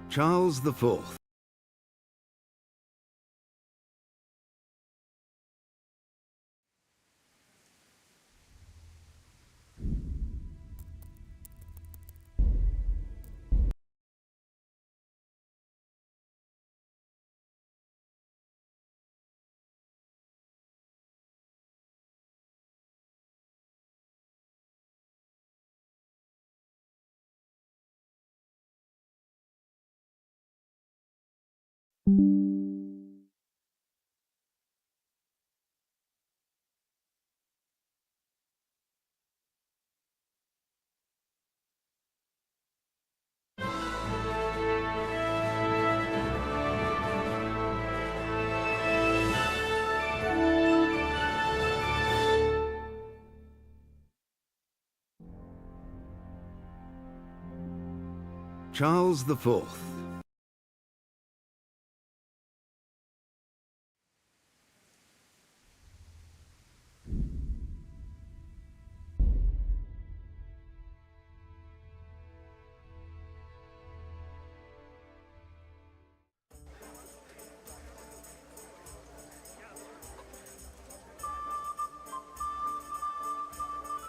Charles IV. Charles IV.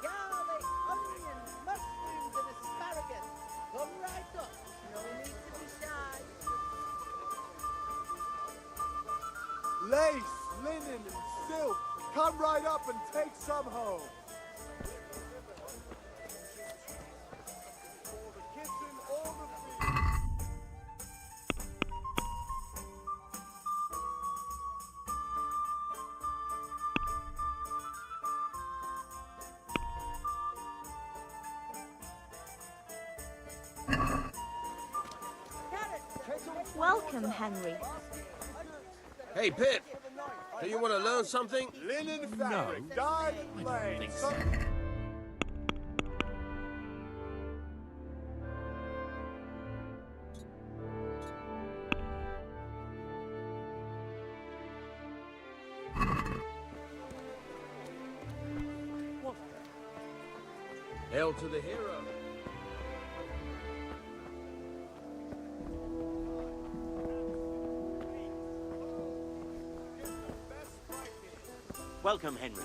Garlic, onions, mushrooms and asparagus. Come right up. No need to be shy. Lace, linen, and silk. Come right up and take some home. For the kitchen or the field. Welcome, Henry. Hey, Pip, do you want to learn something? Linen fabric, dyed and plain. Hail to the hero. Welcome, Henry.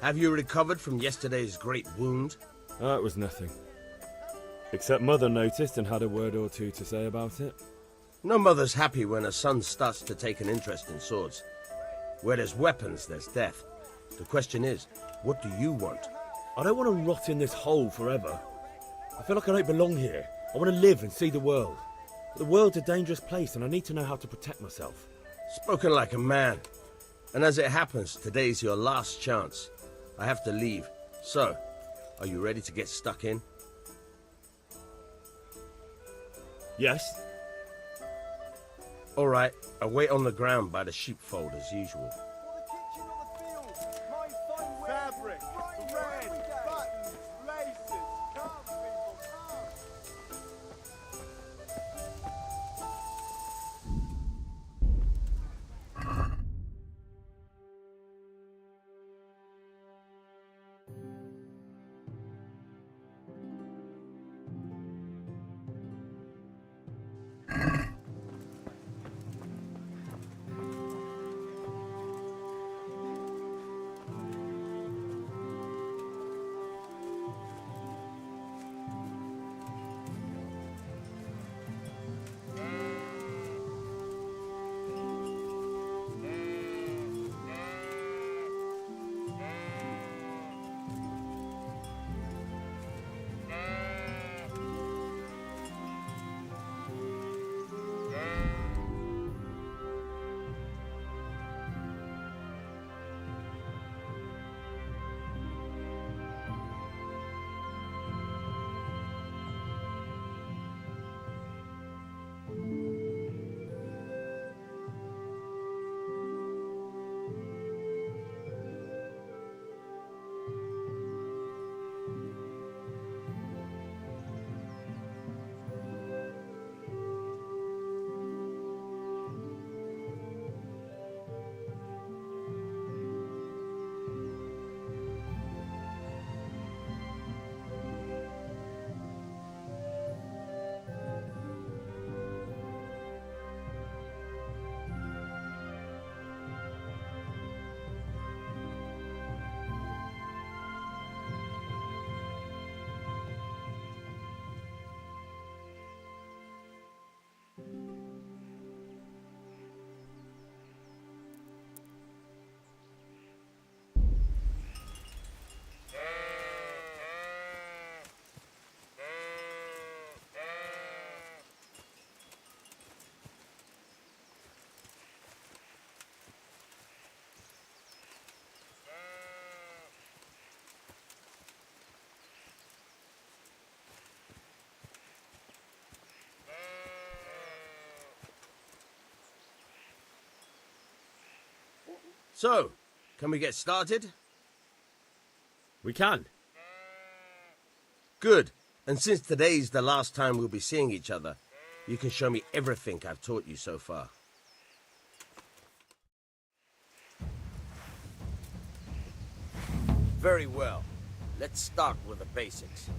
Have you recovered from yesterday's great wound? It was nothing. Except Mother noticed and had a word or two to say about it. No mother's happy when her son starts to take an interest in swords. Where there's weapons, there's death. The question is, what do you want? I don't want to rot in this hole forever. I feel like I don't belong here. I want to live and see the world. The world's a dangerous place and I need to know how to protect myself. Spoken like a man. And as it happens, today's your last chance. I have to leave. So, are you ready to get stuck in? Yes? All right, I'll wait on the ground by the sheepfold as usual. Fabric, thread, buttons, laces. Come, people, come. So, can we get started? We can. Good. And since today's the last time we'll be seeing each other, you can show me everything I've taught you so far. Very well. Let's start with the basics.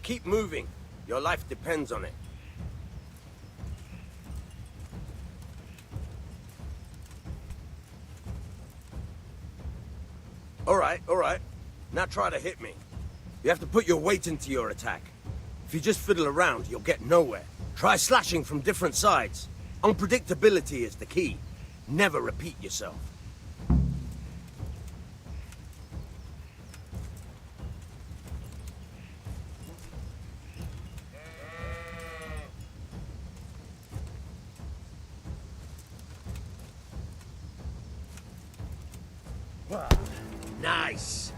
Keep moving. Your life depends on it. All right. Now try to hit me. You have to put your weight into your attack. If you just fiddle around, you'll get nowhere. Try slashing from different sides. Unpredictability is the key. Never repeat yourself. Nice.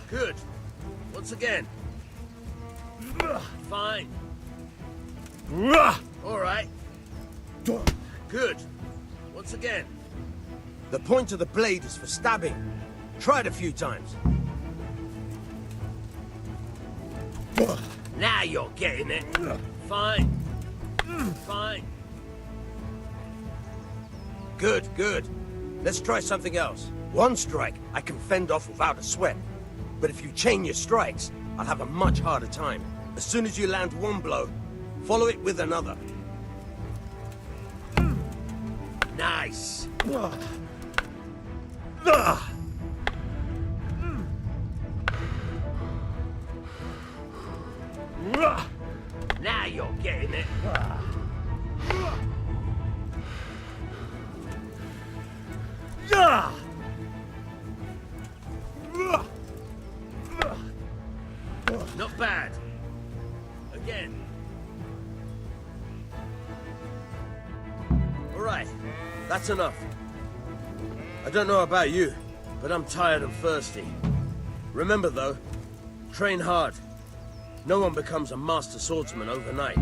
Good. Once again. Fine. All right. Good. Once again. The point of the blade is for stabbing. Try it a few times. Now you're getting it. Fine. Fine. Good. Let's try something else. One strike I can fend off without a sweat. But if you chain your strikes, I'll have a much harder time. As soon as you land one blow, follow it with another. Nice. Now you're getting it. Not bad. Again. All right, that's enough. I don't know about you, but I'm tired and thirsty. Remember though, train hard. No one becomes a master swordsman overnight.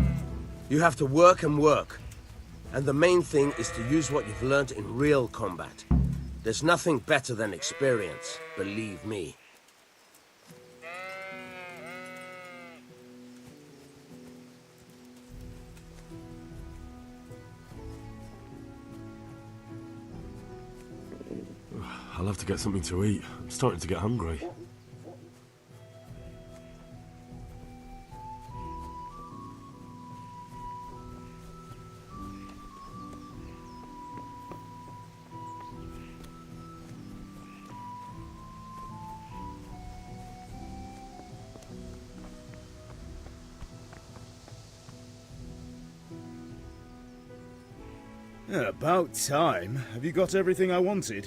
You have to work and work. And the main thing is to use what you've learned in real combat. There's nothing better than experience, believe me. I'll have to get something to eat. I'm starting to get hungry. Yeah, about time. Have you got everything I wanted?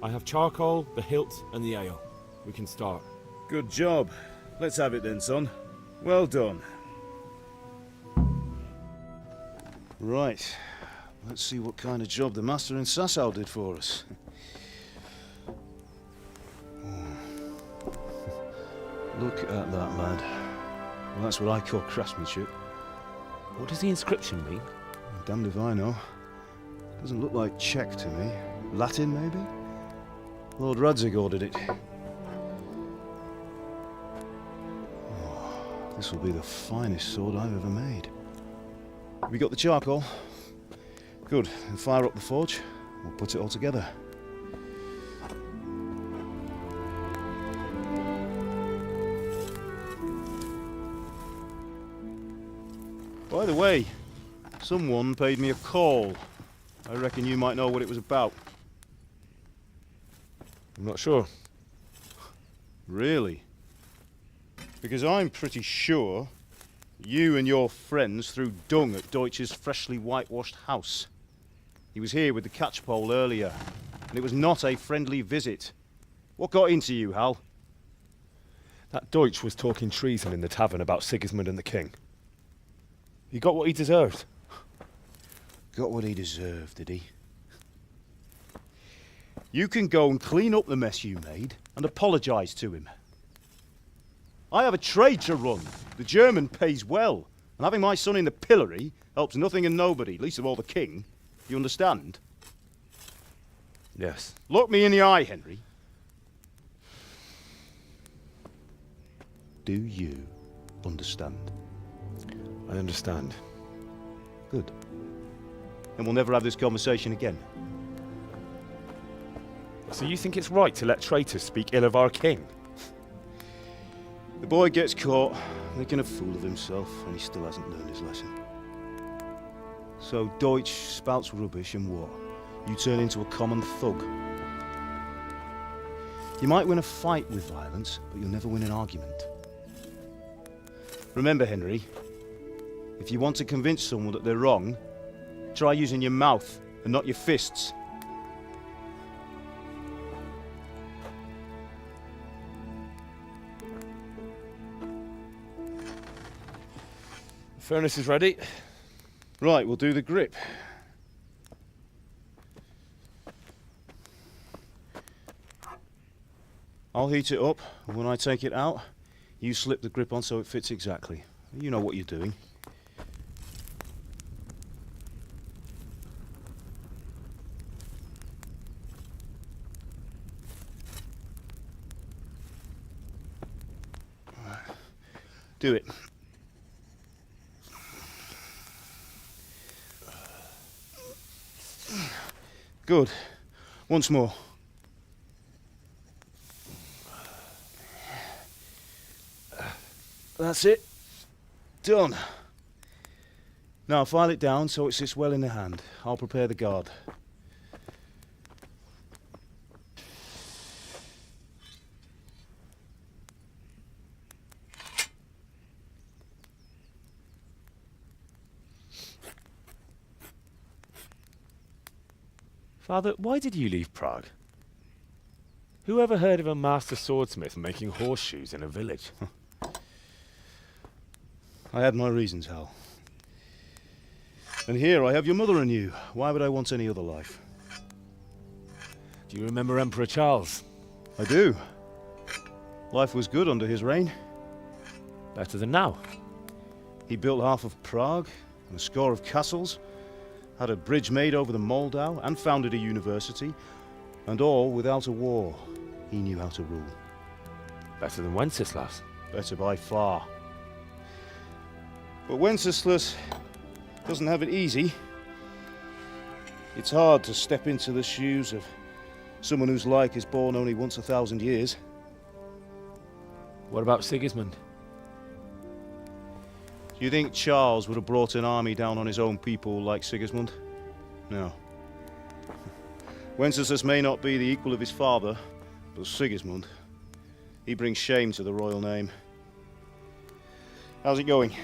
I have charcoal, the hilt, and the ale. We can start. Good job. Let's have it then, son. Well done. Right. Let's see what kind of job the master in Sasau did for us. Look at that, lad. Well, that's what I call craftsmanship. What does the inscription mean? Damned if I know. Doesn't look like Czech to me. Latin, maybe? Lord Radzig ordered it. Oh, this will be the finest sword I've ever made. Have you got the charcoal? Good. Then fire up the forge. We'll put it all together. By the way, someone paid me a call. I reckon you might know what it was about. I'm not sure. Really? Because I'm pretty sure you and your friends threw dung at Deutsch's freshly whitewashed house. He was here with the catchpole earlier, and it was not a friendly visit. What got into you, Hal? That Deutsch was talking treason in the tavern about Sigismund and the king. He got what he deserved. Got what he deserved, did he? You can go and clean up the mess you made and apologise to him. I have a trade to run. The German pays well. And having my son in the pillory helps nothing and nobody, least of all the king. You understand? Yes. Look me in the eye, Henry. Do you understand? I understand. Good. And we'll never have this conversation again. So you think it's right to let traitors speak ill of our king? The boy gets caught, making a fool of himself, and he still hasn't learned his lesson. So Deutsch spouts rubbish and what? You turn into a common thug. You might win a fight with violence, but you'll never win an argument. Remember, Henry, if you want to convince someone that they're wrong, try using your mouth and not your fists. The furnace is ready. Right, we'll do the grip. I'll heat it up, and when I take it out, you slip the grip on so it fits exactly. You know what you're doing. Do it. Good. Once more. That's it. Done. Now file it down so it sits well in the hand. I'll prepare the guard. Father, why did you leave Prague? Who ever heard of a master swordsmith making horseshoes in a village? I had my reasons, Hal. And here I have your mother and you. Why would I want any other life? Do you remember Emperor Charles? I do. Life was good under his reign. Better than now. He built half of Prague and a score of castles, had a bridge made over the Moldau, and founded a university, and all without a war. He knew how to rule. Better than Wenceslas. Better by far. But Wenceslas doesn't have it easy. It's hard to step into the shoes of someone whose like is born only once 1,000 years. What about Sigismund? Do you think Charles would have brought an army down on his own people like Sigismund? No. Wenceslas may not be the equal of his father, but Sigismund, he brings shame to the royal name. How's it going?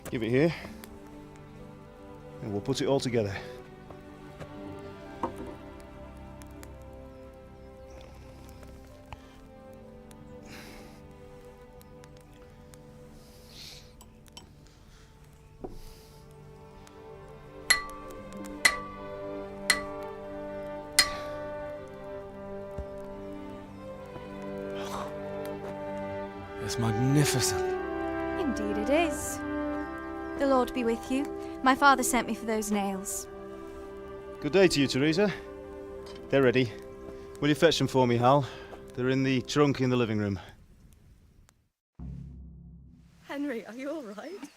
Give it here, and we'll put it all together. It's magnificent. Indeed it is. The Lord be with you. My father sent me for those nails. Good day to you, Teresa. They're ready. Will you fetch them for me, Hal? They're in the trunk in the living room. Henry, are you all right?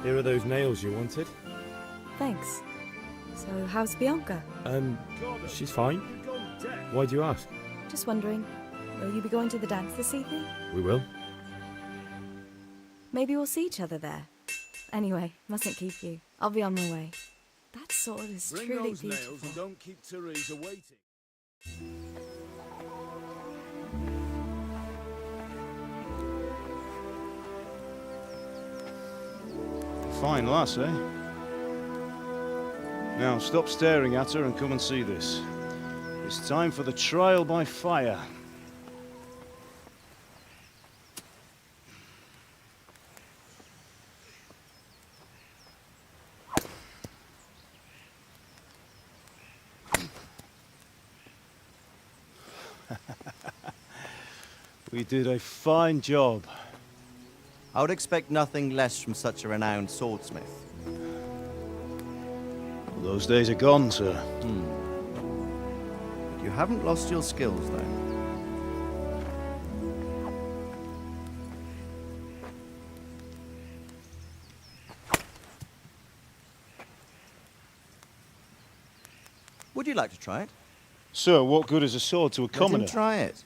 Here are those nails you wanted. Thanks. So, how's Bianca? She's fine. Why do you ask? Just wondering, will you be going to the dance this evening? We will. Maybe we'll see each other there. Anyway, mustn't keep you. I'll be on my way. That sword is truly beautiful. don't keep Theresa waiting. Fine lass, eh? Now stop staring at her and come and see this. It's time for the trial by fire. We did a fine job. I would expect nothing less from such a renowned swordsmith. Those days are gone, sir. You haven't lost your skills, though. Would you like to try it? Sir, what good is a sword to a Let commoner? him try it.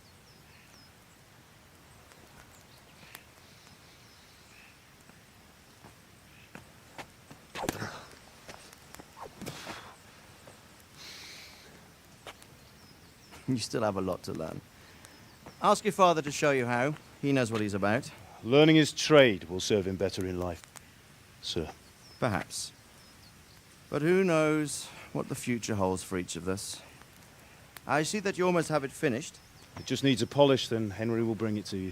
You still have a lot to learn. Ask your father to show you how. He knows what he's about. Learning his trade will serve him better in life, sir. Perhaps. But who knows what the future holds for each of us. I see that you almost have it finished. It just needs a polish, then Henry will bring it to you.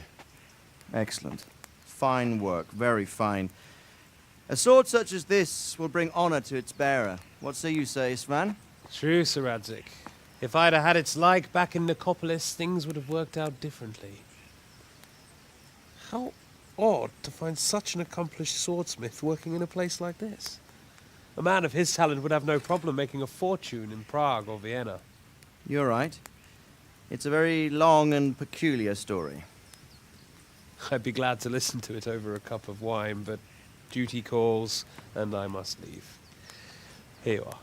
Excellent. Fine work. Very fine. A sword such as this will bring honor to its bearer. What say you, Svan? True, Sir Radzig. If I'd have had its like back in Nicopolis, things would have worked out differently. How odd to find such an accomplished swordsmith working in a place like this. A man of his talent would have no problem making a fortune in Prague or Vienna. You're right. It's a very long and peculiar story. I'd be glad to listen to it over a cup of wine, but duty calls, and I must leave. Here you are.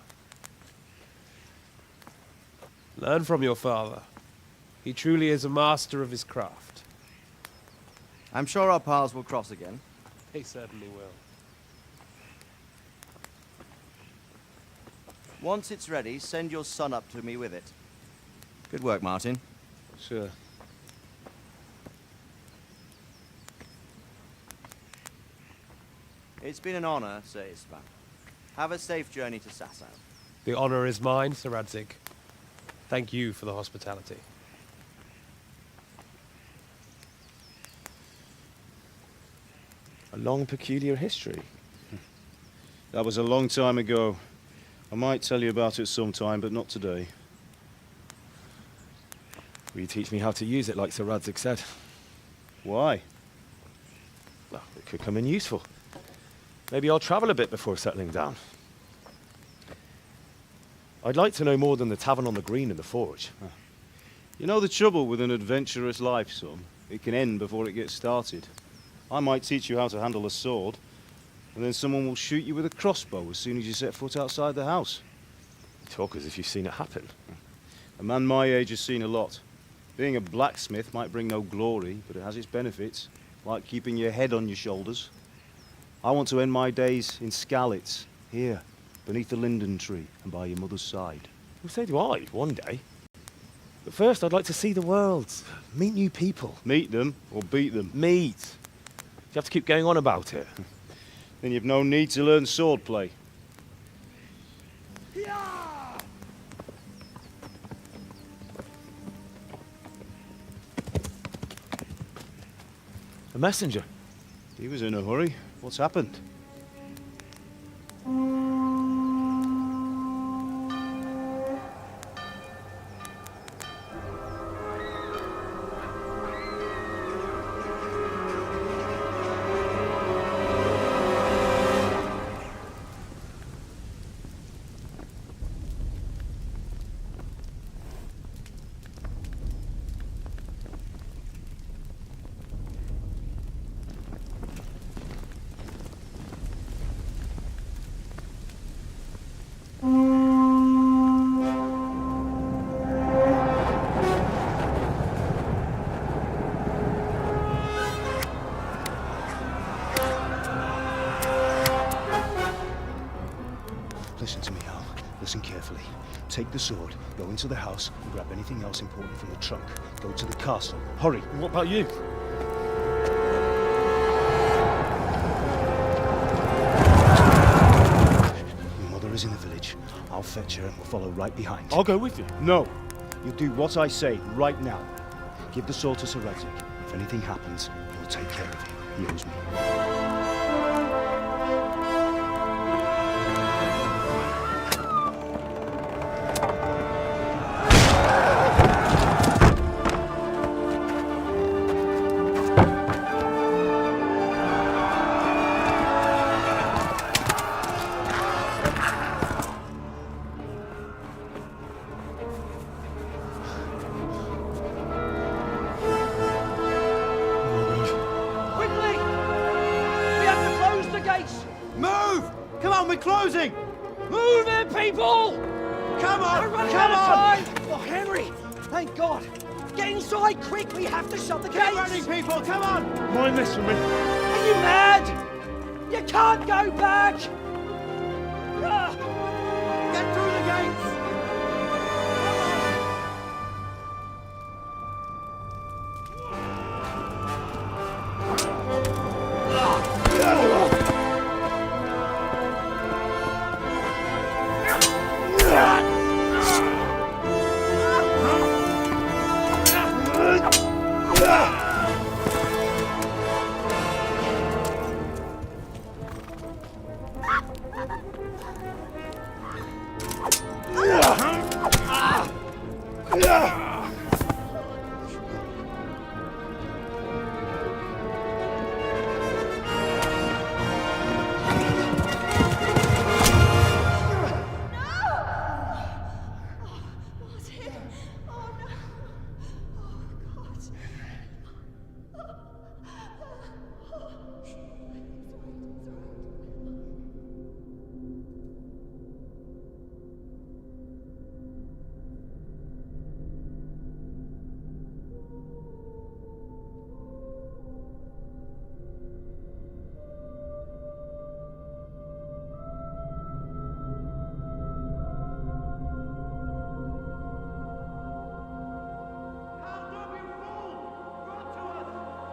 Learn from your father. He truly is a master of his craft. I'm sure our paths will cross again. They certainly will. Once it's ready, send your son up to me with it. Good work, Martin. Sir. It's been an honor, Sir Istvan. Have a safe journey to Sasau. The honor is mine, Sir Radzig. Thank you for the hospitality. A long, peculiar history. That was a long time ago. I might tell you about it sometime, but not today. Will you teach me how to use it, like Sir Radzig said? Why? Well, it could come in useful. Maybe I'll travel a bit before settling down. I'd like to know more than the tavern on the green and the forge. You know the trouble with an adventurous life, son? It can end before it gets started. I might teach you how to handle a sword, and then someone will shoot you with a crossbow as soon as you set foot outside the house. You talk as if you've seen it happen. A man my age has seen a lot. Being a blacksmith might bring no glory, but it has its benefits, like keeping your head on your shoulders. I want to end my days in Skalitz, here, beneath the linden tree and by your mother's side. Well, so do I, one day. But first, I'd like to see the world, meet new people. Meet them or beat them. Meet. You have to keep going on about it. Then you've no need to learn swordplay. A messenger. He was in a hurry. What's happened? Listen carefully. Take the sword, go into the house, and grab anything else important from the trunk. Go to the castle. Hurry! What about you? Your mother is in the village. I'll fetch her and we'll follow right behind. I'll go with you. No! You'll do what I say right now. Give the sword to Sir Isaac. If anything happens, he'll take care of you. He owes me. Quickly! We have to close the gates! Move! Come on, we're closing! Move it, people! Come on! We're running Come out on! of time! Oh, Henry! Thank God! Get inside, quick! We have to shut the Keep gates! running, people! Come on! Mind this for me. Are you mad? You can't go back! Ah, Get through the gates!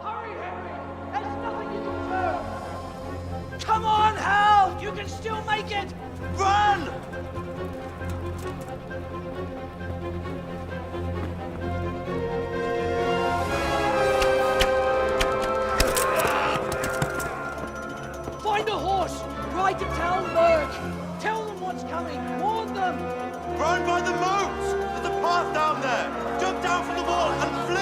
hurry, Henry! There's nothing you can do! Come on, Hal! You can still make it! Run! Find a horse! Ride to town, Merc! Tell them what's coming! Warn them! Run by the moat! There's a path down there! Jump down from the wall and flee!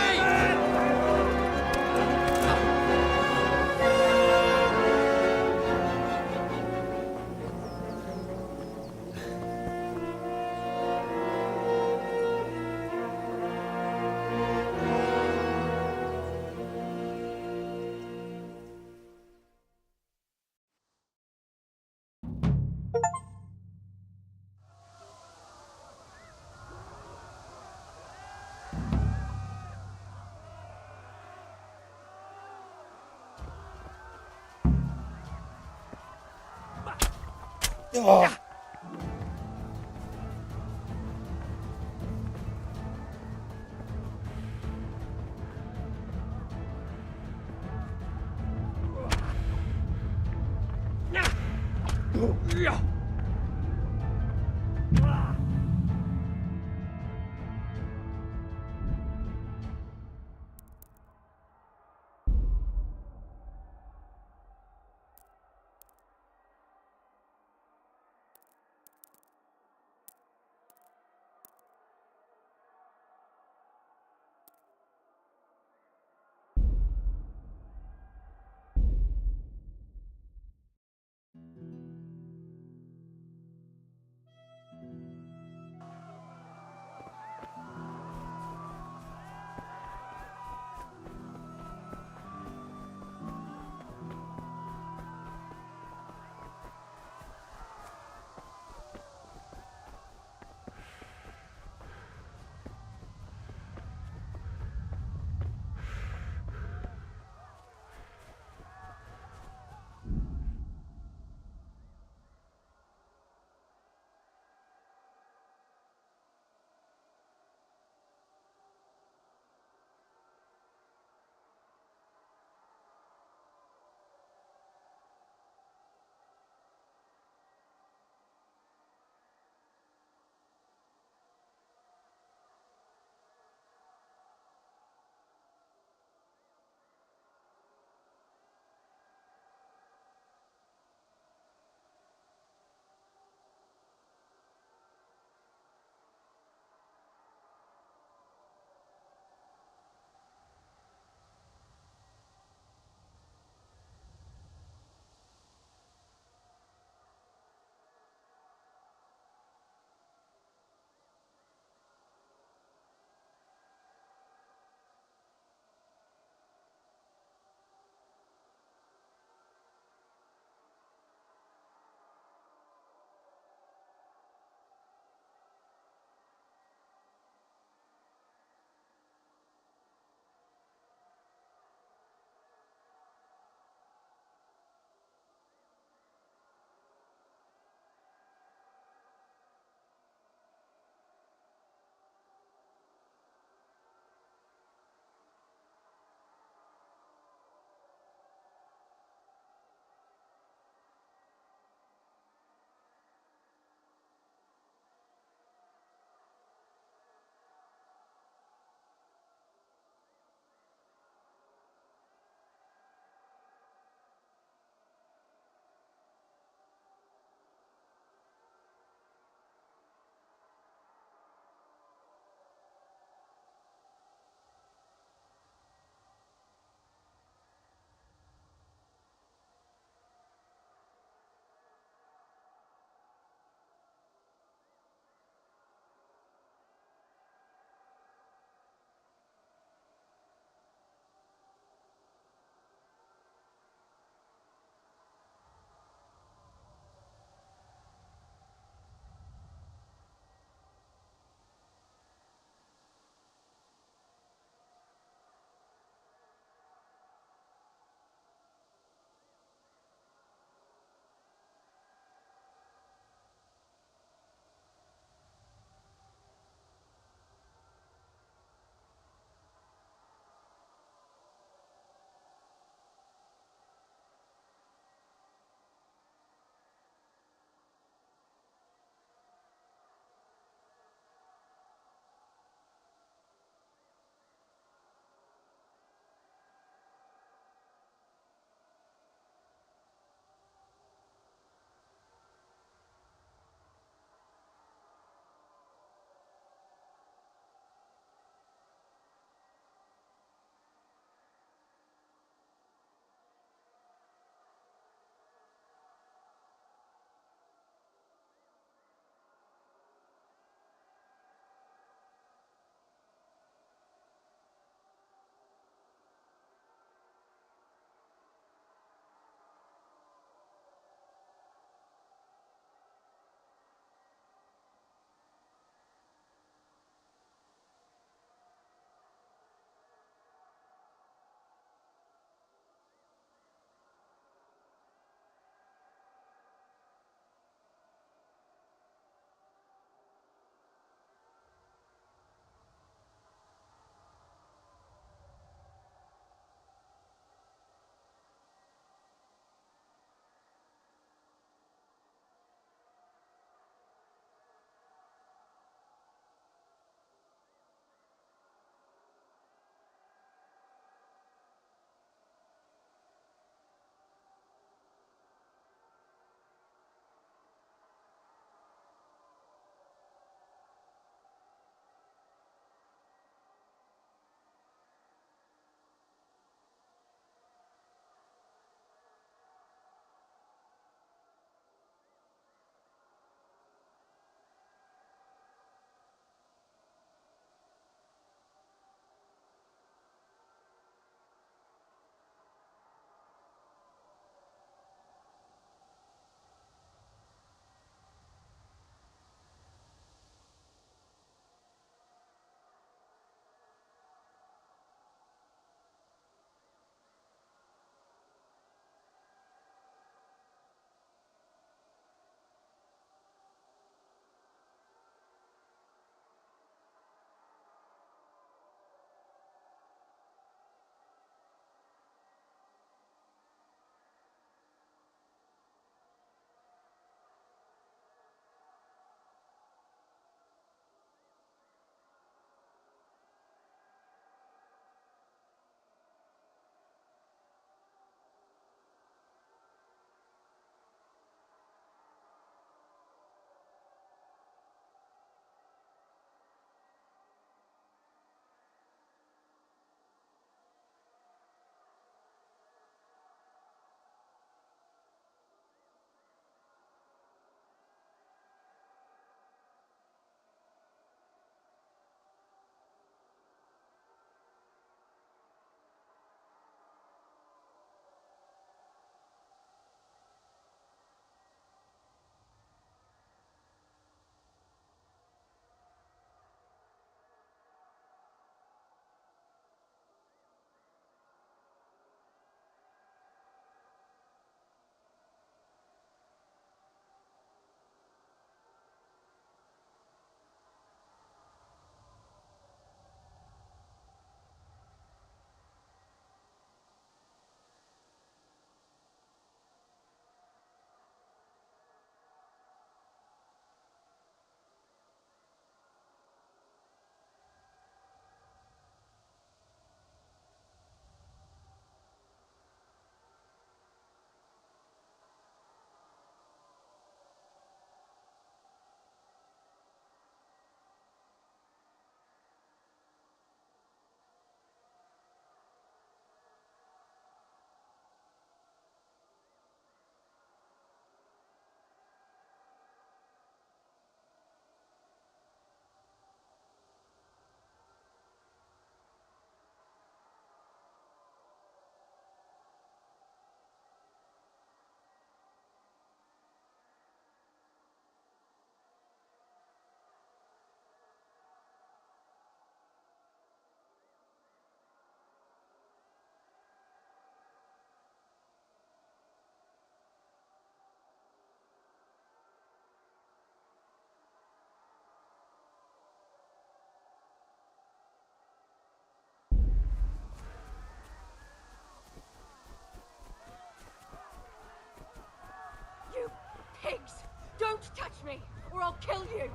or I'll kill you.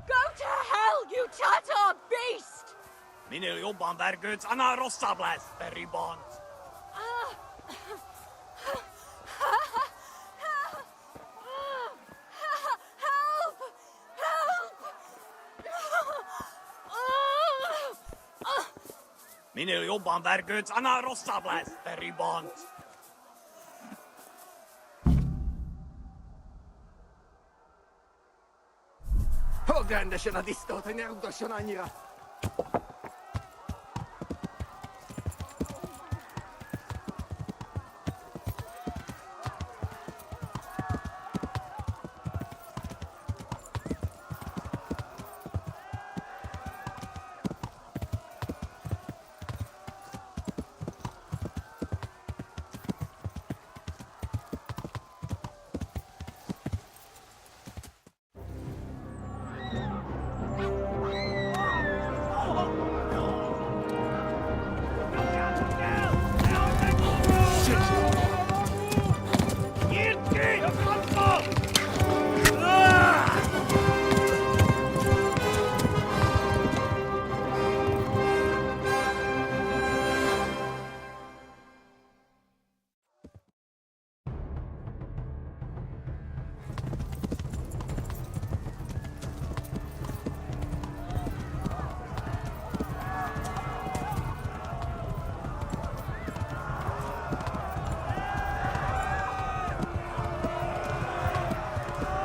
Go to hell, you Tatar beast! Minul jobban vergődsz, annál rosszabb lesz, te ribont! Fogd rendesen a disztót, hogy ne rugdosson annyira!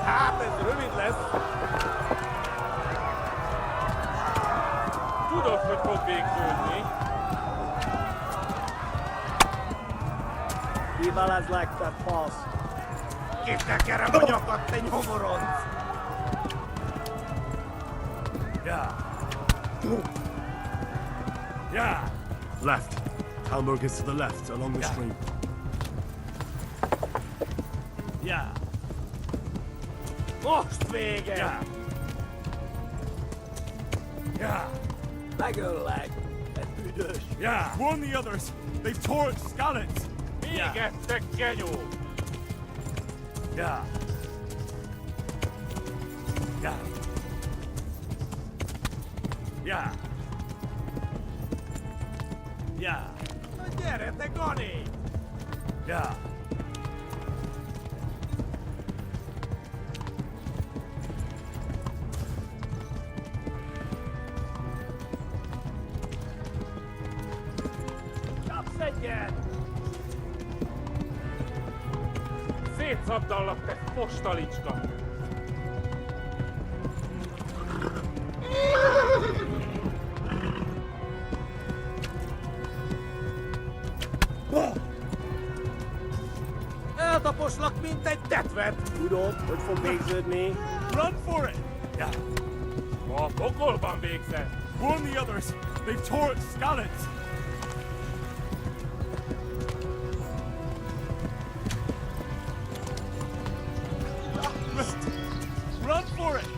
Hát ez rövid lesz. Tudod, hogy fog végződni. Kivel ez legtöbb fasz? Kitekerem a nyakat, te nyomoronc! Yeah. Yeah. Left. Talmberg is to the left, along the stream. Yeah. Most vége! Yeah. Yeah. Megöllek! Te büdös! Yeah. Warn the others! They've tore its scallops! Igen, te genyó! Yeah. Yeah. Yeah. Yeah. Na gyere, te Gani! Yeah. Kapsz egyet! Szétszabdallak, te fostalicska! Eltaposlak, mint egy tetvet! Tudod, hogy fog végződni? Run for it! Yeah. A pokolban végzett! Warn the others! They've tore its scallops! Run for it!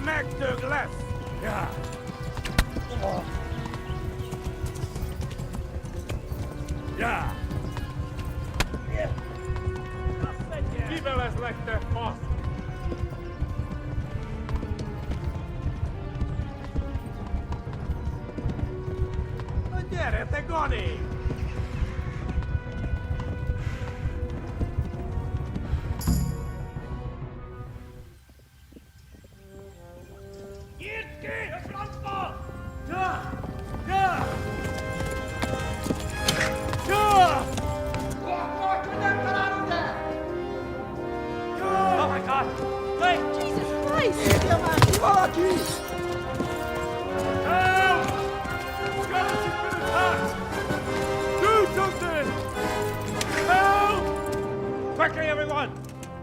Megdög lesz! Yeah. Yeah. Kapsz egyet! Kivelezlek, te fasz! Na gyere, te Gani! Nyírd ki a francba! Ja! Ja! Ja! Nem találod el! Oh my god! Wait! Jesus Christ! Írja már ki valaki! Help! Skeleton's been attacked! Do something! Help! Quickly, everyone!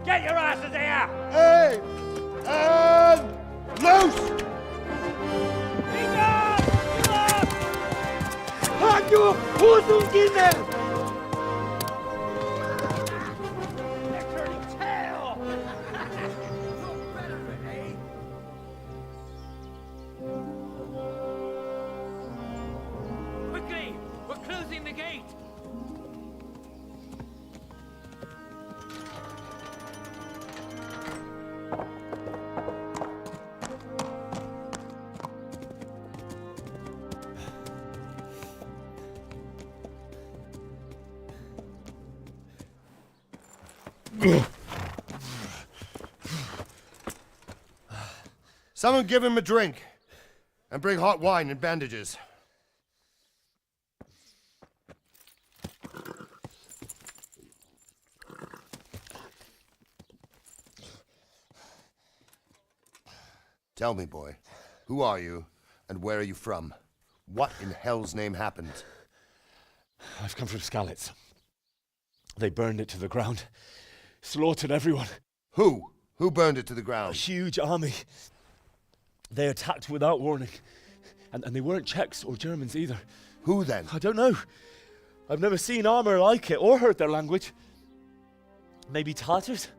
Get your asses here! Hey! And loose! Hagyjuk! Húzzunk innen! Quickly! We're closing the gate! Someone give him a drink. And bring hot wine and bandages. Tell me, boy, who are you and where are you from? What in hell's name happened? I've come from Skalitz. They burned it to the ground. Slaughtered everyone. Who? Who burned it to the ground? A huge army. They attacked without warning. And they weren't Czechs or Germans either. Who then? I don't know. I've never seen armor like it or heard their language. Maybe Tatars?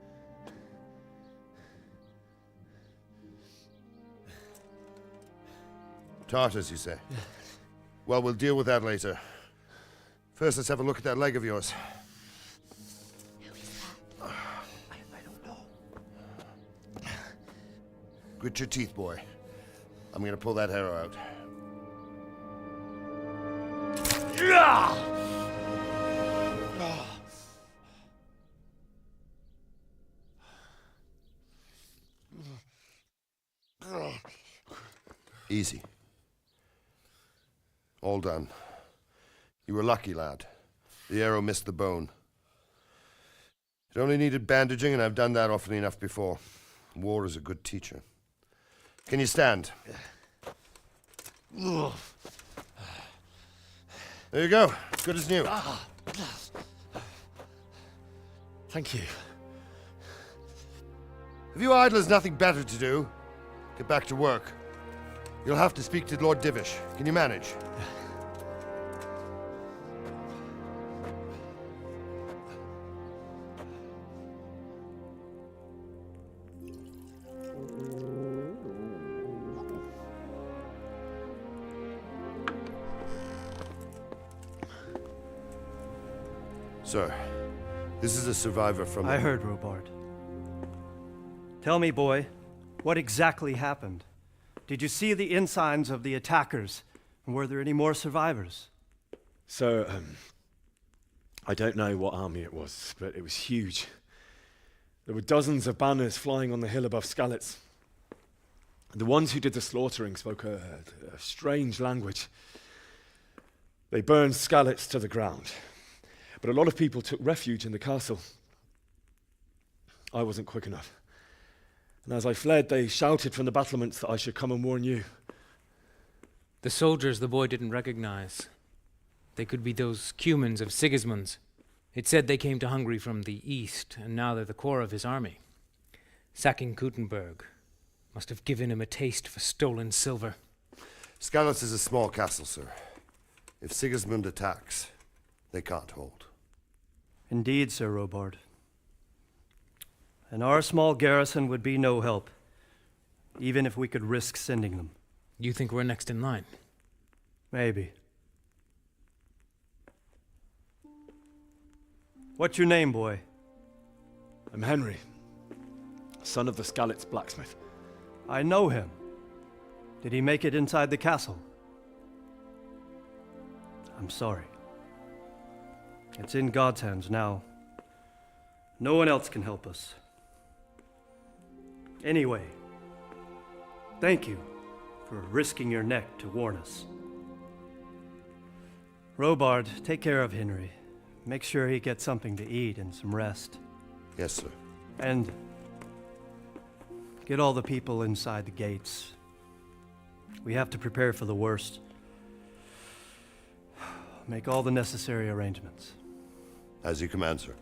Tartars, you say? Yeah. Well, we'll deal with that later. First, let's have a look at that leg of yours. Who is that? I don't know. Grit your teeth, boy. I'm gonna pull that arrow out. Easy. All done. You were lucky, lad. The arrow missed the bone. It only needed bandaging, and I've done that often enough before. War is a good teacher. Can you stand? There you go. Good as new. Thank you. Have you idlers nothing better to do? Get back to work. You'll have to speak to Lord Divish. Can you manage? Sir, this is a survivor from... I heard, Robard. Tell me, boy, what exactly happened? Did you see the ensigns of the attackers? And were there any more survivors? So, I don't know what army it was, but it was huge. There were dozens of banners flying on the hill above Skalitz. The ones who did the slaughtering spoke a strange language. They burned Skalitz to the ground. But a lot of people took refuge in the castle. I wasn't quick enough. And as I fled, they shouted from the battlements that I should come and warn you. The soldiers the boy didn't recognize. They could be those Cumans of Sigismund's. It said they came to Hungary from the east, and now they're the core of his army. Sacking Gutenberg must have given him a taste for stolen silver. Skalitz is a small castle, sir. If Sigismund attacks, they can't hold. Indeed, Sir Robard. And our small garrison would be no help, even if we could risk sending them. You think we're next in line? Maybe. What's your name, boy? I'm Henry, son of the Skalitz blacksmith. I know him. Did he make it inside the castle? I'm sorry. It's in God's hands now. No one else can help us. Anyway, thank you for risking your neck to warn us. Robard, take care of Henry. Make sure he gets something to eat and some rest. Yes, sir. And get all the people inside the gates. We have to prepare for the worst. Make all the necessary arrangements. As you command, sir.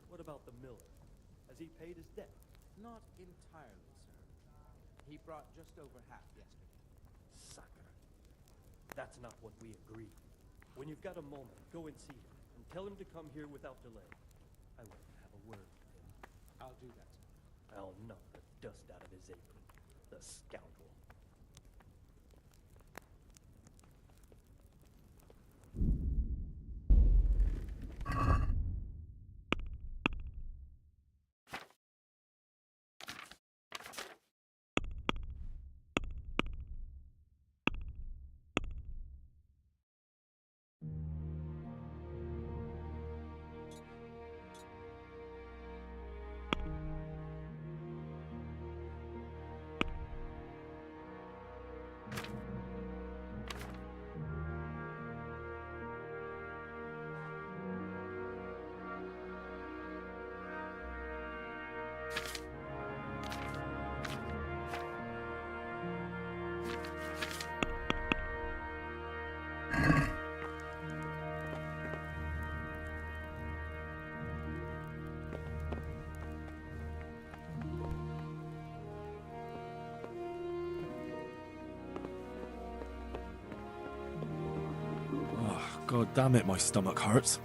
What about the miller? Has he paid his debt? Not entirely, sir. He brought just over half yesterday. Sucker. That's not what we agreed. When you've got a moment, go and see him, and tell him to come here without delay. I want to have a word. I'll do that. I'll knock the dust out of his apron. The scoundrel. God damn it, my stomach hurts.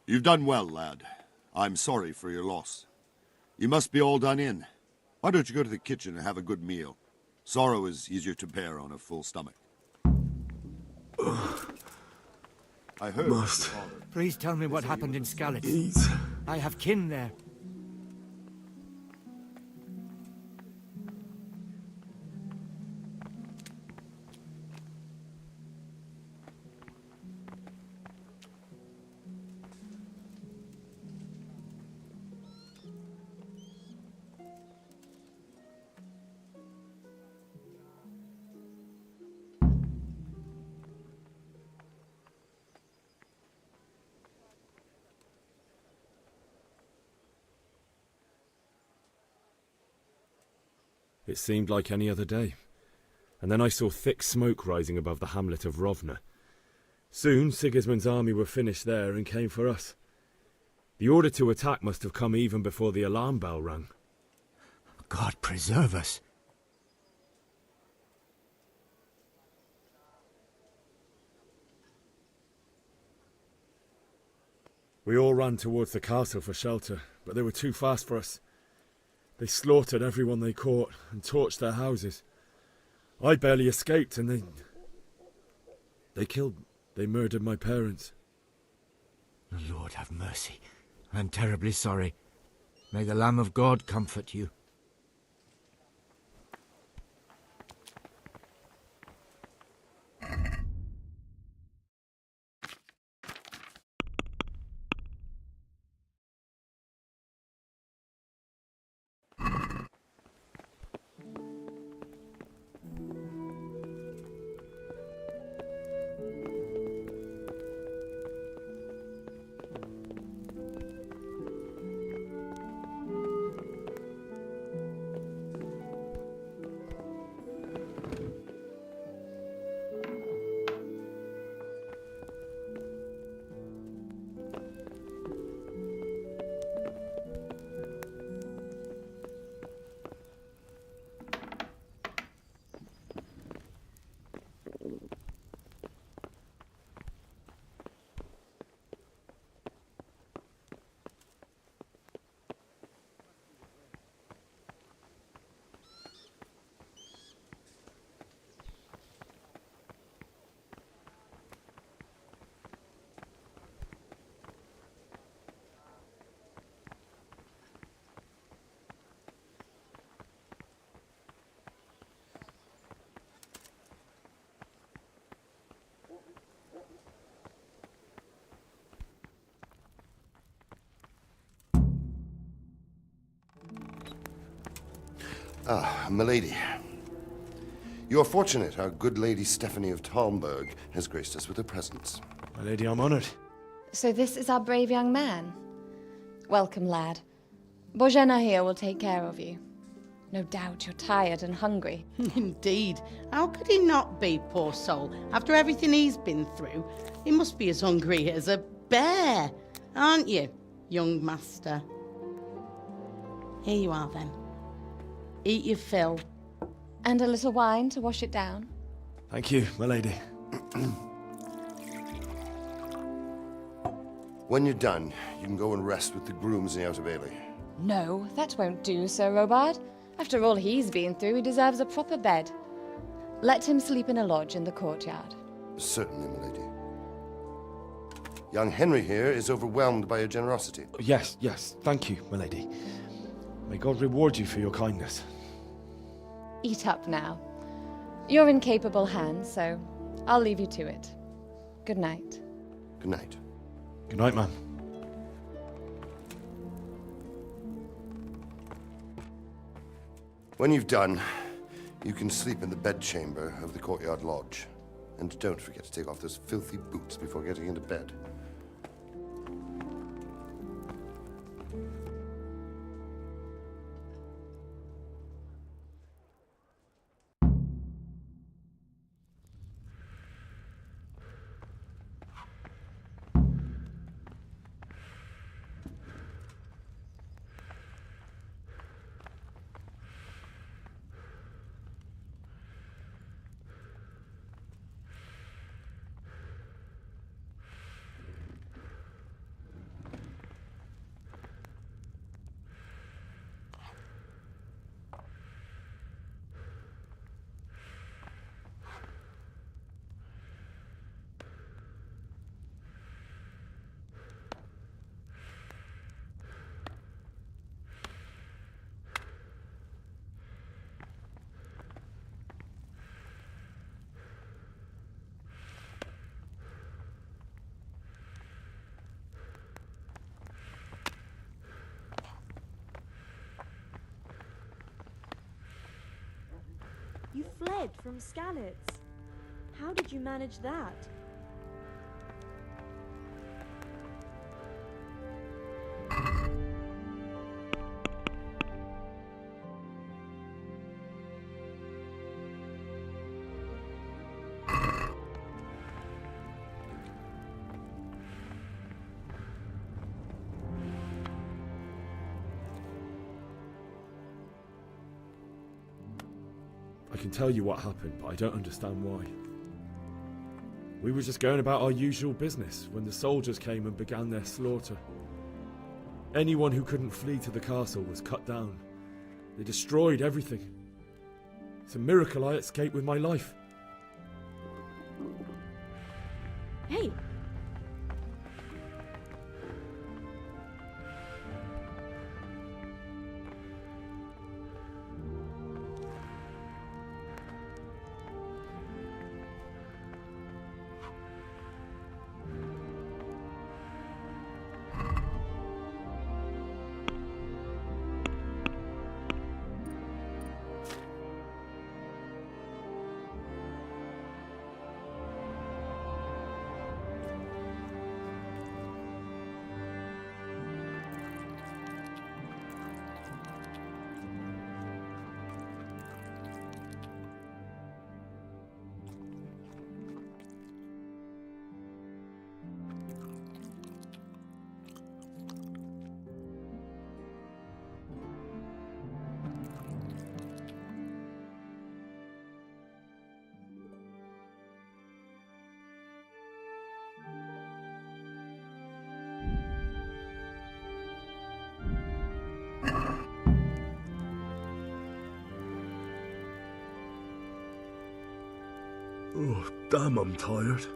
You've done well, lad. I'm sorry for your loss. You must be all done in. Why don't you go to the kitchen and have a good meal? Sorrow is easier to bear on a full stomach. I heard. Must. Please tell me what happened in Skalitz. Eat. I have kin there. It seemed like any other day, and then I saw thick smoke rising above the hamlet of Rovna. Soon Sigismund's army were finished there and came for us. The order to attack must have come even before the alarm bell rang. God preserve us. We all ran towards the castle for shelter, but they were too fast for us. They slaughtered everyone they caught and torched their houses. I barely escaped, and they murdered my parents. The Lord have mercy. I'm terribly sorry. May the Lamb of God comfort you. Ah, milady. You're fortunate our good lady Stephanie of Talmberg has graced us with her presence. My lady, I'm honoured. So this is our brave young man. Welcome, lad. Bozhena here will take care of you. No doubt you're tired and hungry. Indeed. How could he not be, poor soul? After everything he's been through, he must be as hungry as a bear, aren't you, young master? Here you are, then. Eat your fill. And a little wine to wash it down. Thank you, my lady. When you're done, you can go and rest with the grooms in the outer bailey. No, that won't do, Sir Robard. After all he's been through, he deserves a proper bed. Let him sleep in a lodge in the courtyard. Certainly, milady. Young Henry here is overwhelmed by your generosity. Yes, yes, thank you, my lady. May God reward you for your kindness. Eat up now. You're in capable hands, so I'll leave you to it. Good night. Good night. Good night, ma'am. When you've done, you can sleep in the bedchamber of the courtyard lodge. And don't forget to take off those filthy boots before getting into bed. You fled from Skalitz. How did you manage that? I can tell you what happened, but I don't understand why. We were just going about our usual business when the soldiers came and began their slaughter. Anyone who couldn't flee to the castle was cut down. They destroyed everything. It's a miracle I escaped with my life. Hey! Oh, damn, I'm tired.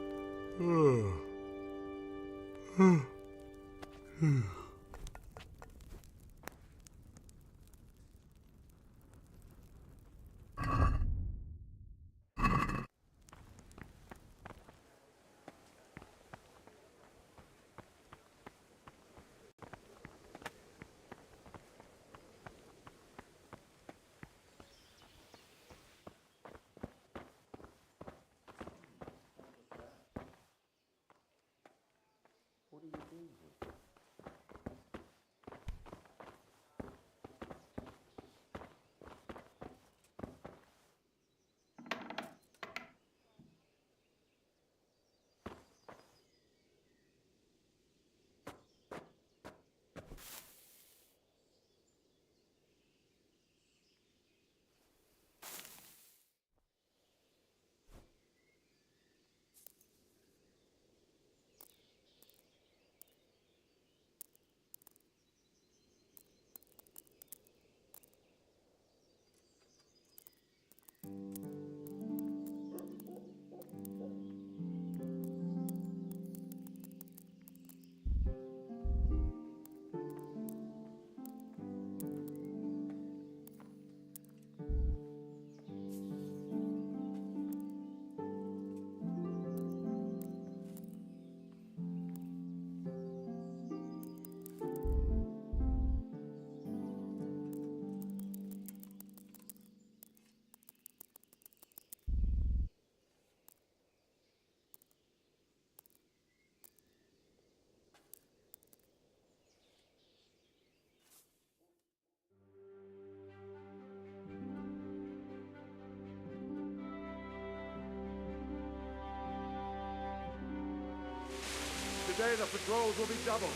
Today the patrols will be doubled.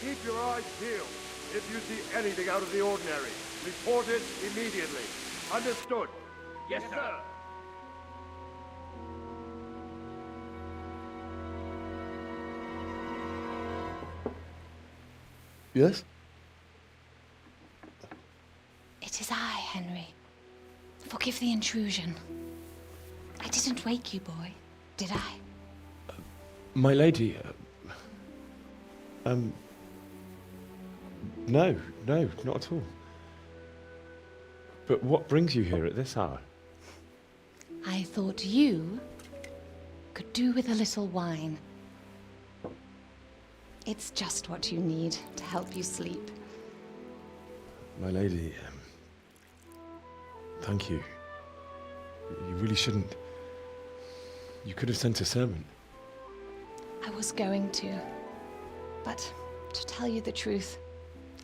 Keep your eyes peeled. If you see anything out of the ordinary, report it immediately. Understood? Yes, sir. Yes? It is I, Henry. Forgive the intrusion. I didn't wake you, boy, did I? My lady, no, not at all. But what brings you here at this hour? I thought you could do with a little wine. It's just what you need to help you sleep. My lady, thank you. You really shouldn't. You could have sent a servant. I was going to. But to tell you the truth,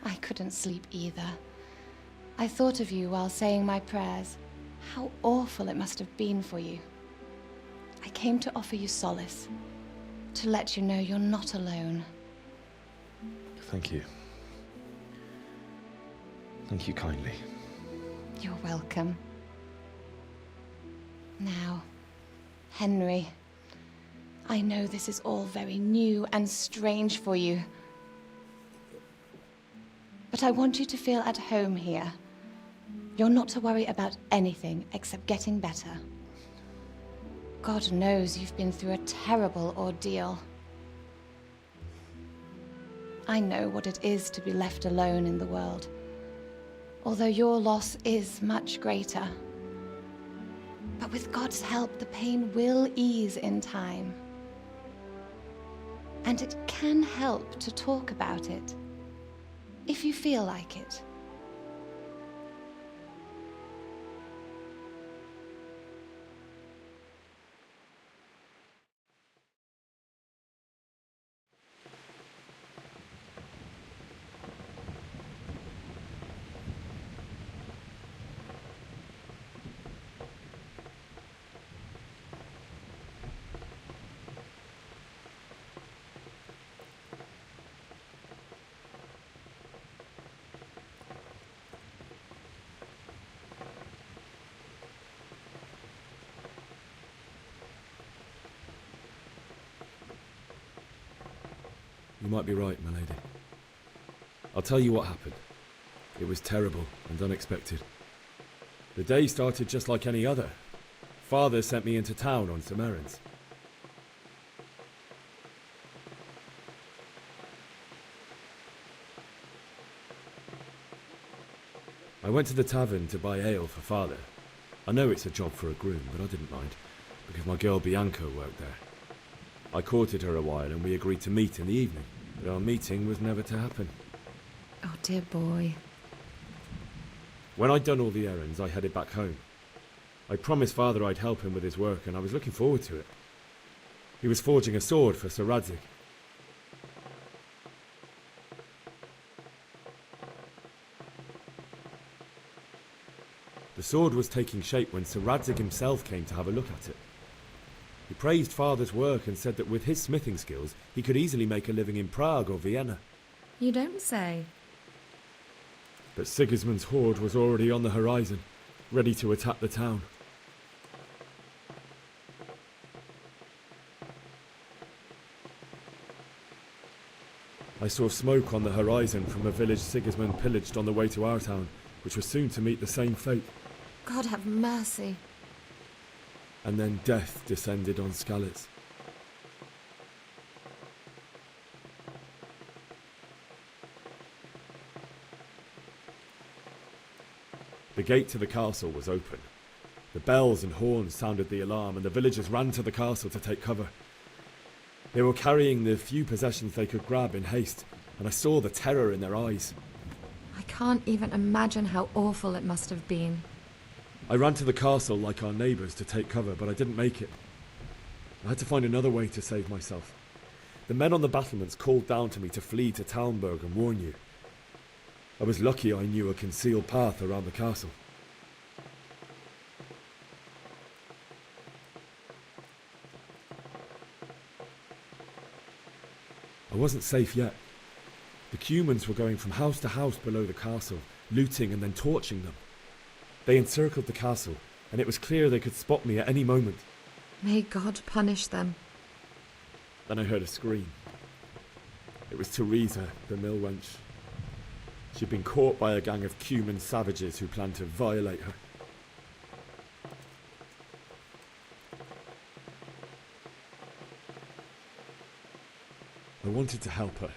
I couldn't sleep either. I thought of you while saying my prayers. How awful it must have been for you. I came to offer you solace, to let you know you're not alone. Thank you. Thank you kindly. You're welcome. Now, Henry, I know this is all very new and strange for you, but I want you to feel at home here. You're not to worry about anything except getting better. God knows you've been through a terrible ordeal. I know what it is to be left alone in the world, although your loss is much greater. But with God's help, the pain will ease in time. And it can help to talk about it, if you feel like it. You might be right, my lady. I'll tell you what happened. It was terrible and unexpected. The day started just like any other. Father sent me into town on some errands. I went to the tavern to buy ale for Father. I know it's a job for a groom, but I didn't mind, because my girl Bianca worked there. I courted her a while and we agreed to meet in the evening, but our meeting was never to happen. Oh, dear boy. When I'd done all the errands, I headed back home. I promised Father I'd help him with his work, and I was looking forward to it. He was forging a sword for Sir Radzig. The sword was taking shape when Sir Radzig himself came to have a look at it. He praised Father's work and said that with his smithing skills, he could easily make a living in Prague or Vienna. You don't say. But Sigismund's horde was already on the horizon, ready to attack the town. I saw smoke on the horizon from a village Sigismund pillaged on the way to our town, which was soon to meet the same fate. God have mercy. And then death descended on Skalitz. The gate to the castle was open. The bells and horns sounded the alarm, and the villagers ran to the castle to take cover. They were carrying the few possessions they could grab in haste, and I saw the terror in their eyes. I can't even imagine how awful it must have been. I ran to the castle like our neighbours to take cover, but I didn't make it. I had to find another way to save myself. The men on the battlements called down to me to flee to Talmberg and warn you. I was lucky I knew a concealed path around the castle. I wasn't safe yet. The Cumans were going from house to house below the castle, looting and then torching them. They encircled the castle, and it was clear they could spot me at any moment. May God punish them. Then I heard a scream. It was Teresa, the mill wench. She'd been caught by a gang of Cuman savages who planned to violate her. I wanted to help her.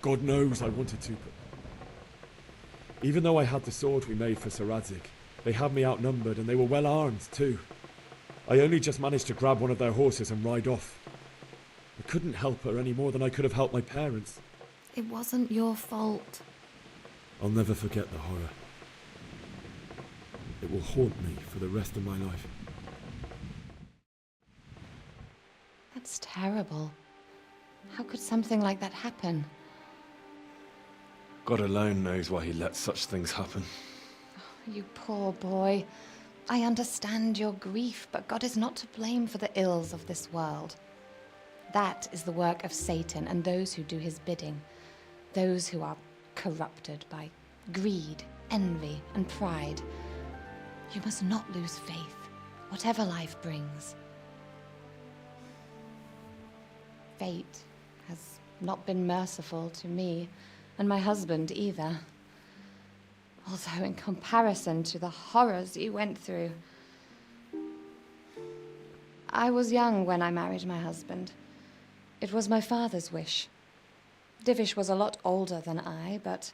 God knows I wanted to, but... Even though I had the sword we made for Sir Radzig, they had me outnumbered and they were well armed too. I only just managed to grab one of their horses and ride off. I couldn't help her any more than I could have helped my parents. It wasn't your fault. I'll never forget the horror. It will haunt me for the rest of my life. That's terrible. How could something like that happen? God alone knows why he lets such things happen. You poor boy. I understand your grief, but God is not to blame for the ills of this world. That is the work of Satan and those who do his bidding. Those who are corrupted by greed, envy, and pride. You must not lose faith, whatever life brings. Fate has not been merciful to me, and my husband either. Although in comparison to the horrors you went through. I was young when I married my husband. It was my father's wish. Divish was a lot older than I, but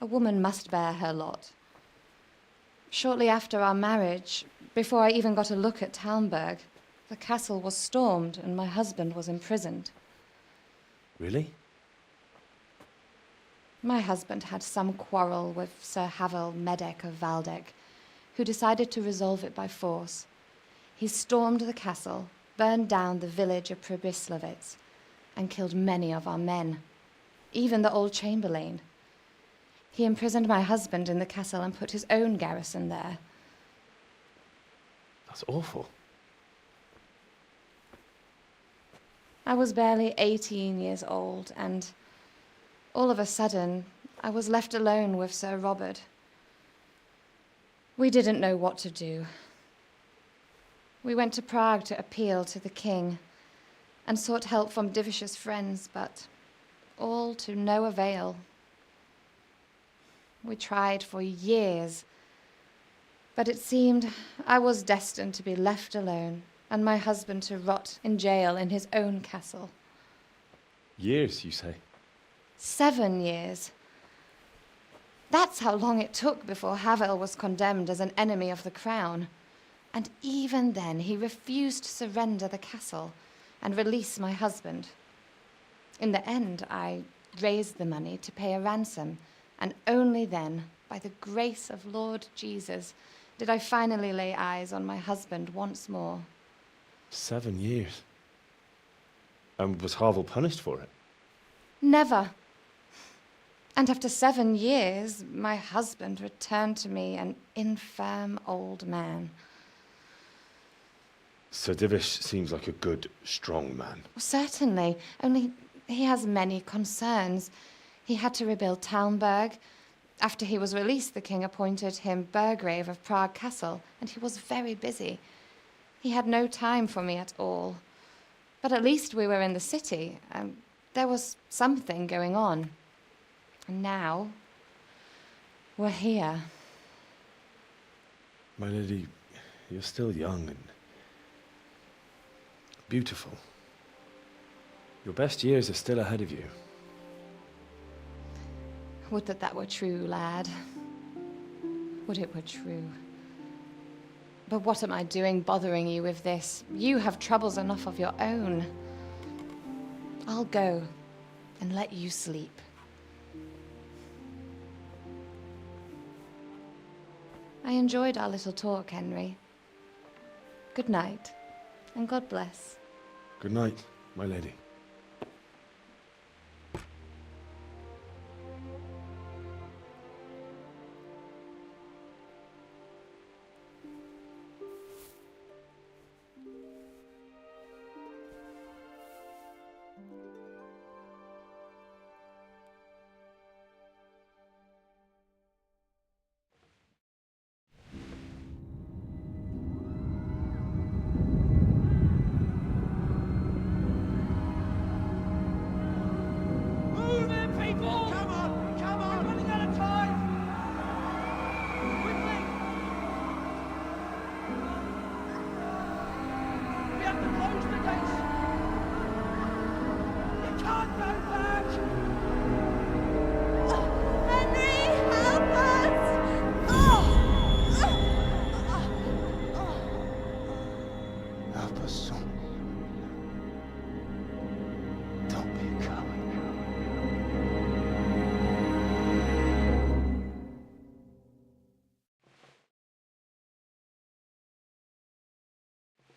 a woman must bear her lot. Shortly after our marriage, before I even got a look at Talmberg, the castle was stormed and my husband was imprisoned. Really? My husband had some quarrel with Sir Havel Medek of Valdek, who decided to resolve it by force. He stormed the castle, burned down the village of Pribyslavitz, and killed many of our men, even the old chamberlain. He imprisoned my husband in the castle and put his own garrison there. That's awful. I was barely 18 years old, and all of a sudden, I was left alone with Sir Robert. We didn't know what to do. We went to Prague to appeal to the king and sought help from Divish's friends, but all to no avail. We tried for years, but it seemed I was destined to be left alone and my husband to rot in jail in his own castle. Years, you say? 7 years. That's how long it took before Havel was condemned as an enemy of the crown. And even then, he refused to surrender the castle and release my husband. In the end, I raised the money to pay a ransom, and only then, by the grace of Lord Jesus, did I finally lay eyes on my husband once more. 7 years? And was Havel punished for it? Never. And after 7 years, my husband returned to me an infirm old man. Sir Divish seems like a good, strong man. Certainly, only he has many concerns. He had to rebuild Talmberg. After he was released, the king appointed him Burgrave of Prague Castle, and he was very busy. He had no time for me at all. But at least we were in the city, and there was something going on. And now, we're here. My lady, you're still young and beautiful. Your best years are still ahead of you. Would that that were true, lad. Would it were true. But what am I doing bothering you with this? You have troubles enough of your own. I'll go and let you sleep. I enjoyed our little talk, Henry. Good night, and God bless. Good night, my lady. Move it, people! Come on! Come on! We're running out of time! Quickly! We have to close the gates! You can't go back! Henry, help us! Help us, son. Don't be a coward.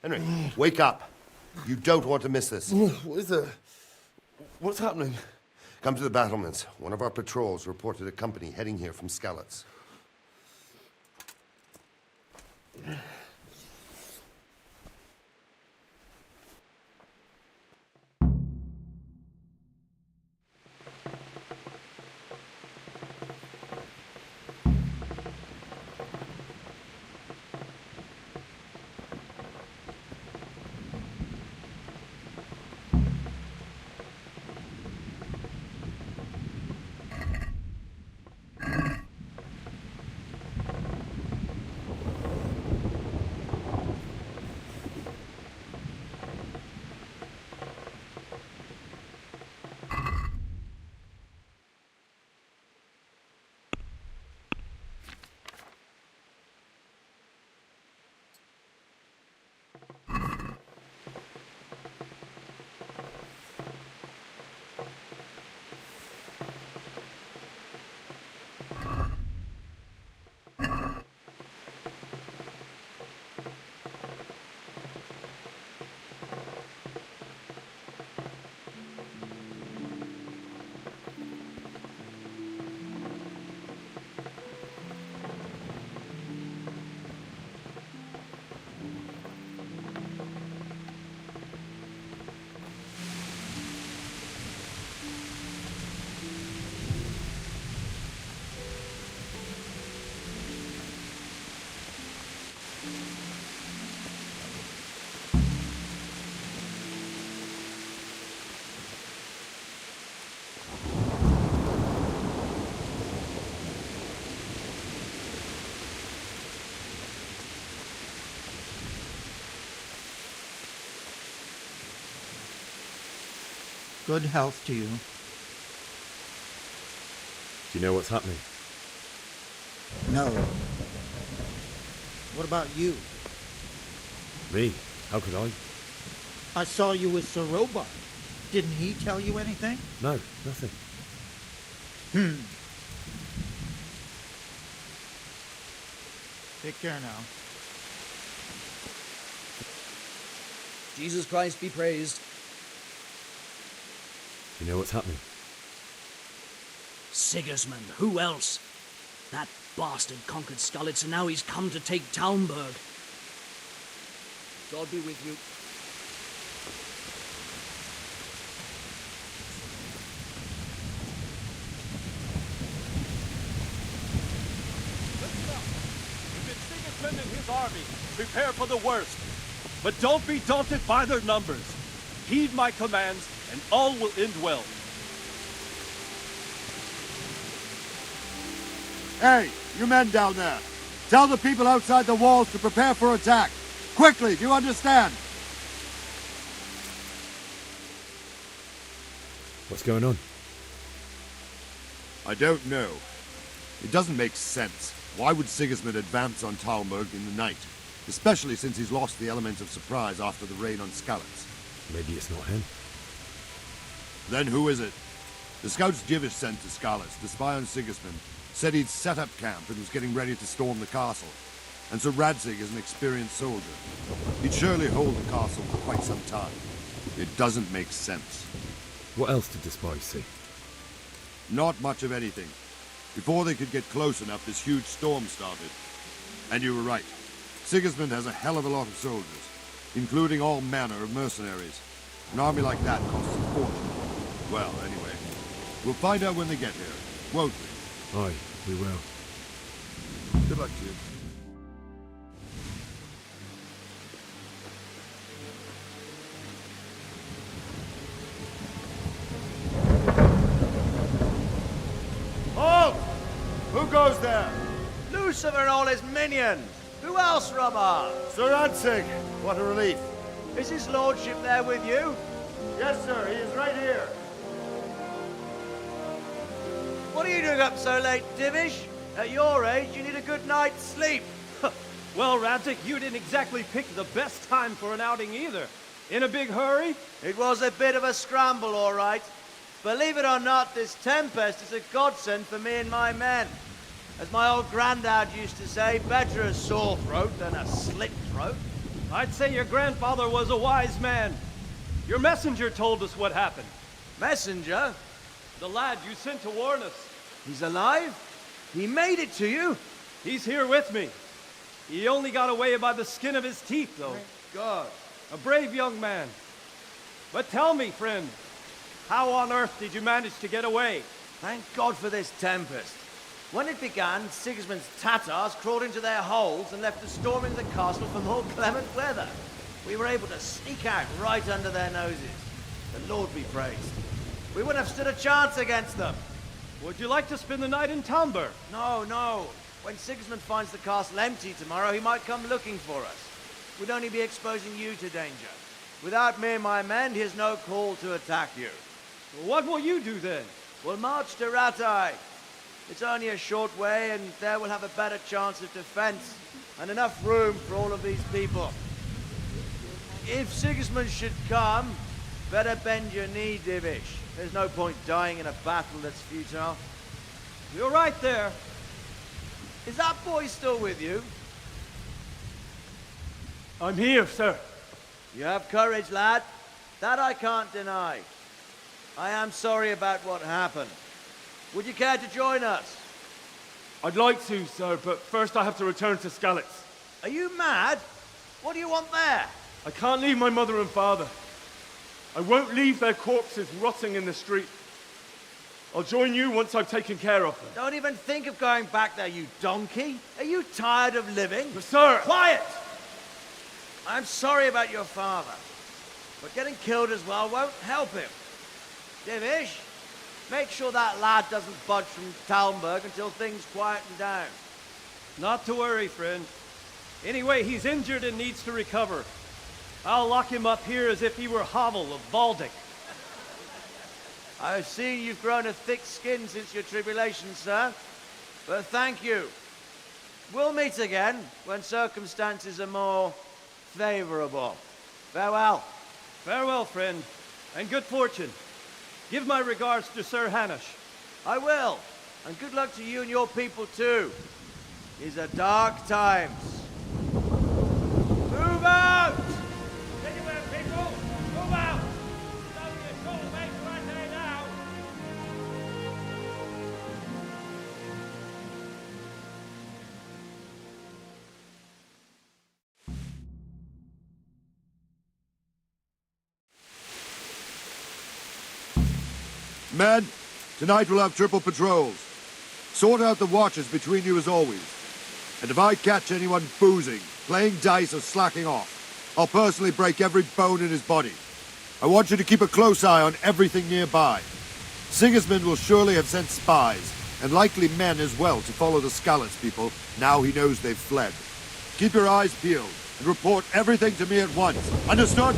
Henry, wake up. You don't want to miss this. What is it? What's happening? Come to the battlements. One of our patrols reported a company heading here from Skalitz. Good health to you. Do you know what's happening? No. What about you? Me? How could I? I saw you with Sir Robot. Didn't he tell you anything? No, nothing. Take care now. Jesus Christ be praised. You know what's happening? Sigismund, who else? That bastard conquered Skalitz, and now he's come to take Talmberg. God be with you. Listen up. If it's Sigismund and his army, prepare for the worst. But don't be daunted by their numbers. Heed my commands, and all will end well. Hey, you men down there. Tell the people outside the walls to prepare for attack. Quickly, do you understand? What's going on? I don't know. It doesn't make sense. Why would Sigismund advance on Talmberg in the night? Especially since he's lost the element of surprise after the raid on Skalitz. Maybe it's not him. Then who is it? The scouts Jivish sent to Skalitz to spy on Sigismund said he'd set up camp and was getting ready to storm the castle. And Sir Radzig is an experienced soldier. He'd surely hold the castle for quite some time. It doesn't make sense. What else did the spies see? Not much of anything. Before they could get close enough, this huge storm started. And you were right. Sigismund has a hell of a lot of soldiers, including all manner of mercenaries. An army like that costs a fortune. Well, anyway, we'll find out when they get here, won't we? Aye, we will. Good luck to you. Halt! Who goes there? Lucifer and all his minions! Who else, Robert? Sir Radzig! What a relief. Is his lordship there with you? Yes, sir. He is right here. What are you doing up so late, Divish? At your age, you need a good night's sleep. Well, Radzig, you didn't exactly pick the best time for an outing either. In a big hurry? It was a bit of a scramble, all right. Believe it or not, this tempest is a godsend for me and my men. As my old granddad used to say, better a sore throat than a slit throat. I'd say your grandfather was a wise man. Your messenger told us what happened. Messenger? The lad you sent to warn us. He's alive? He made it to you? He's here with me. He only got away by the skin of his teeth, though. Thank God. A brave young man. But tell me, friend, how on earth did you manage to get away? Thank God for this tempest. When it began, Sigismund's Tatars crawled into their holes and left us storming the castle for more clement weather. We were able to sneak out right under their noses. The Lord be praised. We wouldn't have stood a chance against them. Would you like to spend the night in Talmberg? No, no. When Sigismund finds the castle empty tomorrow, he might come looking for us. We'd only be exposing you to danger. Without me and my men, he has no call to attack you. What will you do then? We'll march to Ratai. It's only a short way, and there we'll have a better chance of defense and enough room for all of these people. If Sigismund should come, better bend your knee, Divish. There's no point dying in a battle that's futile. You're right there. Is that boy still with you? I'm here, sir. You have courage, lad. That I can't deny. I am sorry about what happened. Would you care to join us? I'd like to, sir, but first I have to return to Skalitz. Are you mad? What do you want there? I can't leave my mother and father. I won't leave their corpses rotting in the street. I'll join you once I've taken care of them. Don't even think of going back there, you donkey. Are you tired of living? But sir! Quiet! I'm sorry about your father, but getting killed as well won't help him. Divish, make sure that lad doesn't budge from Talmberg until things quieten down. Not to worry, friend. Anyway, he's injured and needs to recover. I'll lock him up here as if he were Havel of Baldic. I've seen you've grown a thick skin since your tribulation, sir. But thank you. We'll meet again when circumstances are more favorable. Farewell. Farewell, friend, and good fortune. Give my regards to Sir Hanush. I will. And good luck to you and your people, too. These are dark times. Move out! Anywhere, people! Move out! It's only a short way to Ratai now. Men, tonight we'll have triple patrols. Sort out the watches between you as always. And if I catch anyone boozing, playing dice or slacking off, I'll personally break every bone in his body. I want you to keep a close eye on everything nearby. Sigismund will surely have sent spies, and likely men as well, to follow the Skalitz people, now he knows they've fled. Keep your eyes peeled, and report everything to me at once. Understood?